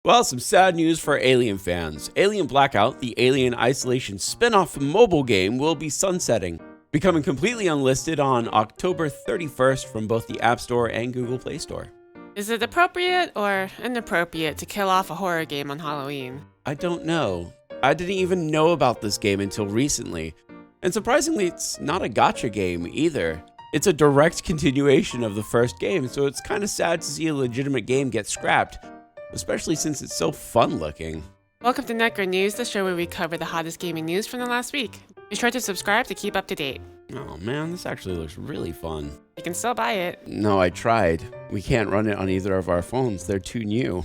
Well, some sad news for Alien fans. Alien Blackout, the Alien Isolation spin-off mobile game, will be sunsetting, becoming completely unlisted on October 31st from both the App Store and Google Play Store. Is it appropriate or inappropriate to kill off a horror game on Halloween? I don't know. I didn't even know about this game until recently. And surprisingly, it's not a gacha game either. It's a direct continuation of the first game, so it's kind of sad to see a legitimate game get scrapped, especially since it's so fun looking. Welcome to NecroNews, the show where we cover the hottest gaming news from the last week. Be sure to subscribe to keep up to date. Oh man, this actually looks really fun. You can still buy it. No, I tried. We can't run it on either of our phones. They're too new.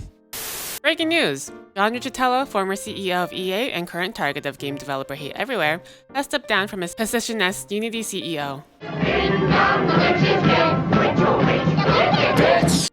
Breaking news! John Riccitiello, former CEO of EA and current target of game developer hate everywhere, has stepped down from his position as Unity CEO.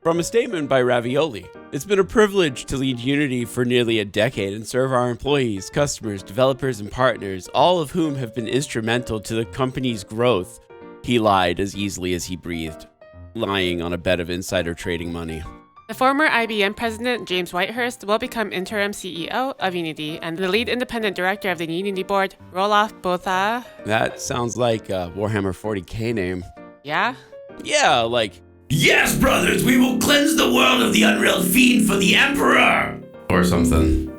From a statement by Ravioli, "It's been a privilege to lead Unity for nearly a decade and serve our employees, customers, developers, and partners, all of whom have been instrumental to the company's growth." He lied as easily as he breathed, lying on a bed of insider trading money. The former IBM president, James Whitehurst, will become interim CEO of Unity, and the lead independent director of the Unity board, Roloff Botha. That sounds like a Warhammer 40k name. Yeah? Yeah, like, "Yes, brothers, we will cleanse the world of the unreal fiend for the Emperor!" or something.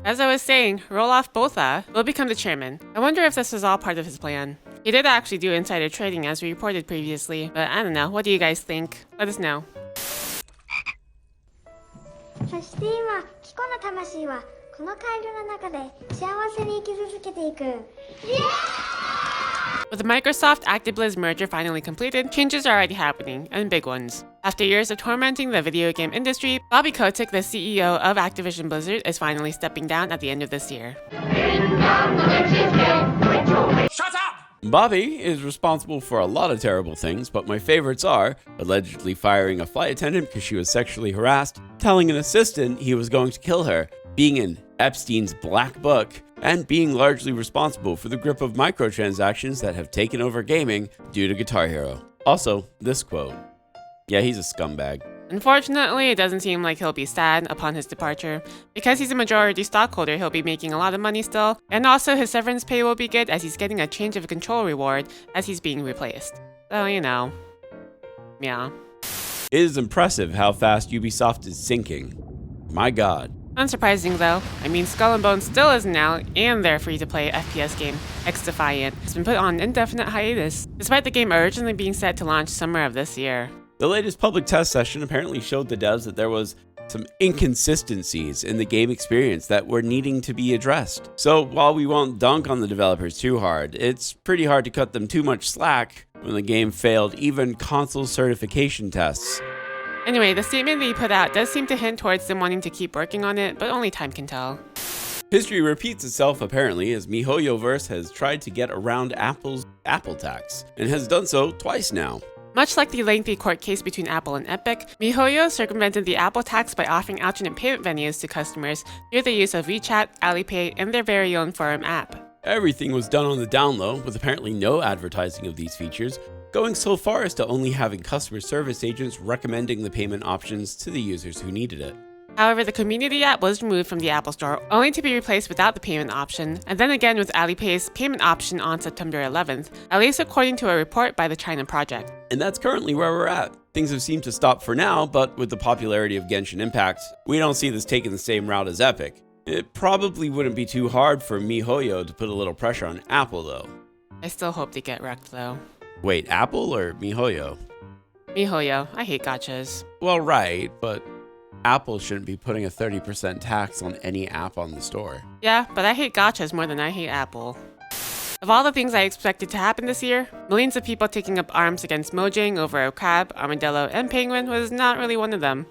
As I was saying, Roloff Botha will become the chairman. I wonder if this was all part of his plan. He did actually do insider trading as we reported previously, but I don't know. What do you guys think? Let us know. そして今、キコの魂はこの回路の中で幸せに生き続けていく。With the Microsoft ActiBliz merger finally completed, changes are already happening, and big ones. After years of tormenting the video game industry, Bobby Kotick, the CEO of Activision Blizzard, is finally stepping down at the end of this year. Shut up! Bobby is responsible for a lot of terrible things, but my favorites are allegedly firing a flight attendant because she was sexually harassed, telling an assistant he was going to kill her, being in Epstein's black book, and being largely responsible for the grip of microtransactions that have taken over gaming due to Guitar Hero. Also, this quote. Yeah, he's a scumbag. Unfortunately, it doesn't seem like he'll be sad upon his departure. Because he's a majority stockholder, he'll be making a lot of money still, and also his severance pay will be good as he's getting a change of control reward as he's being replaced. So, you know. Yeah. It is impressive how fast Ubisoft is sinking. My god. Unsurprising though. I mean, Skull and Bones still isn't out, and their free-to-play FPS game, XDefiant, has been put on indefinite hiatus, despite the game originally being set to launch summer of this year. The latest public test session apparently showed the devs that there was some inconsistencies in the game experience that were needing to be addressed. So while we won't dunk on the developers too hard, it's pretty hard to cut them too much slack when the game failed even console certification tests. Anyway, the statement that he put out does seem to hint towards them wanting to keep working on it, but only time can tell. History repeats itself apparently, as Mihoyoverse has tried to get around Apple's Apple tax, and has done so twice now. Much like the lengthy court case between Apple and Epic, MiHoYo circumvented the Apple tax by offering alternate payment venues to customers through the use of WeChat, Alipay, and their very own Forum app. Everything was done on the down low, with apparently no advertising of these features, going so far as to only having customer service agents recommending the payment options to the users who needed it. However, the Community app was removed from the Apple Store, only to be replaced without the payment option, and then again with Alipay's payment option on September 11th, at least according to a report by the China Project. And that's currently where we're at. Things have seemed to stop for now, but with the popularity of Genshin Impact, we don't see this taking the same route as Epic. It probably wouldn't be too hard for MiHoYo to put a little pressure on Apple though. I still hope they get wrecked though. Wait, Apple or MiHoYo? MiHoYo, I hate gachas. Well, right, but Apple shouldn't be putting a 30% tax on any app on the store. Yeah, but I hate gachas more than I hate Apple. Of all the things I expected to happen this year, millions of people taking up arms against Mojang over a crab, armadillo, and penguin was not really one of them.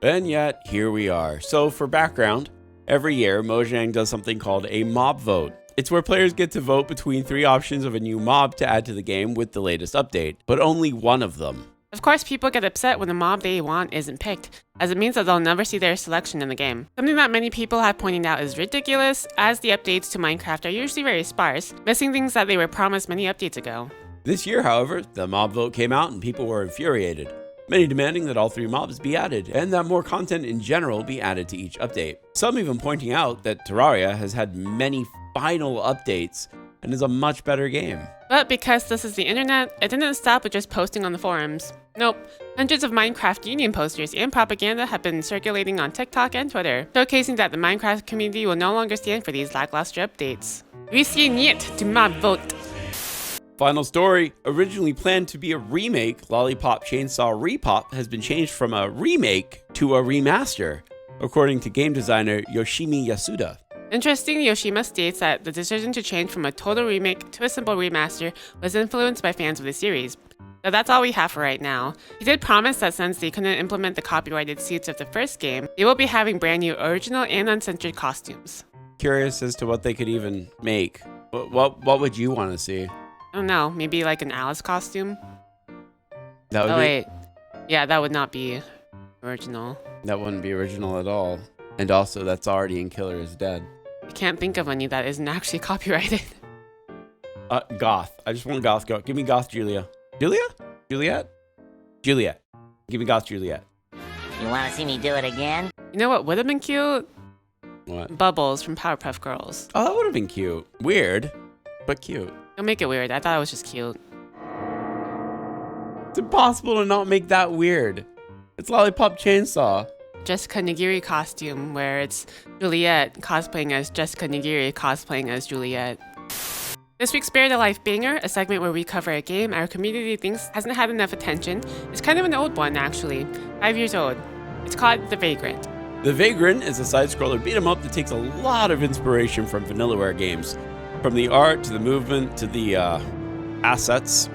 And yet, here we are. So for background, every year Mojang does something called a mob vote. It's where players get to vote between 3 options of a new mob to add to the game with the latest update, but only one of them. Of course, people get upset when the mob they want isn't picked, as it means that they'll never see their selection in the game. Something that many people have pointed out is ridiculous, as the updates to Minecraft are usually very sparse, missing things that they were promised many updates ago. This year, however, the mob vote came out and people were infuriated. many demanding that all 3 mobs be added, and that more content in general be added to each update. Some even pointing out that Terraria has had many final updates and is a much better game. But because this is the internet, it didn't stop with just posting on the forums. Nope, hundreds of Minecraft Union posters and propaganda have been circulating on TikTok and Twitter, showcasing that the Minecraft community will no longer stand for these lackluster updates. We see niet to my vote. Final story, originally planned to be a remake, Lollipop Chainsaw Repop has been changed from a remake to a remaster, according to game designer Yoshimi Yasuda. Interesting, Yoshima states that the decision to change from a total remake to a simple remaster was influenced by fans of the series. So that's all we have for right now. He did promise that since they couldn't implement the copyrighted suits of the first game, they will be having brand new original and uncensored costumes. Curious as to what they could even make. What would you want to see? I don't know, maybe like an Alice costume? That would Oh be, wait, yeah, that would not be original. That wouldn't be original at all. And also, that's already in Killer is Dead. I can't think of any that isn't actually copyrighted. Goth. I just want Goth. Give me Goth Julia. Julia? Juliet? Juliet. Give me Goth Juliet. You wanna see me do it again? You know what would have been cute? What? Bubbles from Powerpuff Girls. Oh, that would have been cute. Weird, but cute. Don't make it weird, I thought it was just cute. It's impossible to not make that weird. It's Lollipop Chainsaw. Jessica Nigiri costume where it's Juliet cosplaying as Jessica Nigiri cosplaying as Juliet. This week's Buried Alive Banger, a segment where we cover a game our community thinks hasn't had enough attention, is kind of an old one actually, 5 years old. It's called The Vagrant. The Vagrant is a side-scroller beat-em-up that takes a lot of inspiration from Vanillaware games. From the art, to the movement, to the assets.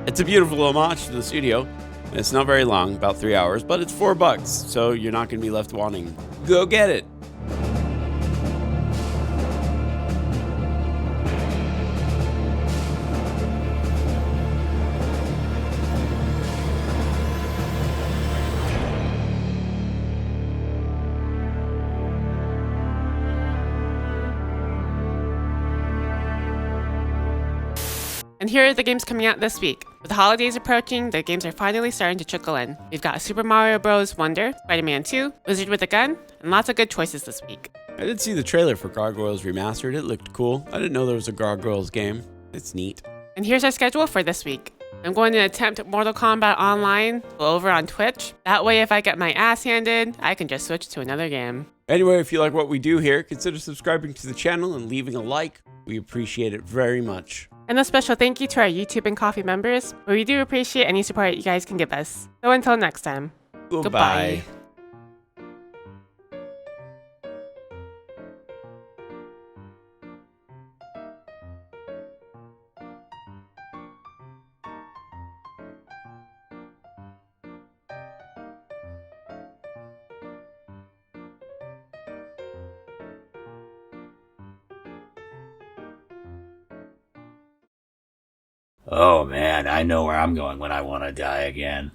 It's a beautiful homage to the studio. It's not very long, about 3 hours, but it's $4, so you're not going to be left wanting. Go get it! And here are the games coming out this week. With the holidays approaching, the games are finally starting to trickle in. We've got Super Mario Bros. Wonder, Spider-Man 2, Wizard with a Gun, and lots of good choices this week. I did see the trailer for Gargoyles Remastered. It looked cool. I didn't know there was a Gargoyles game. It's neat. And here's our schedule for this week. I'm going to attempt Mortal Kombat Online over on Twitch. That way, if I get my ass handed, I can just switch to another game. Anyway, if you like what we do here, consider subscribing to the channel and leaving a like. We appreciate it very much. And a special thank you to our YouTube and Coffee members, where we do appreciate any support you guys can give us. So until next time, Goodbye. Oh man, I know where I'm going when I want to die again.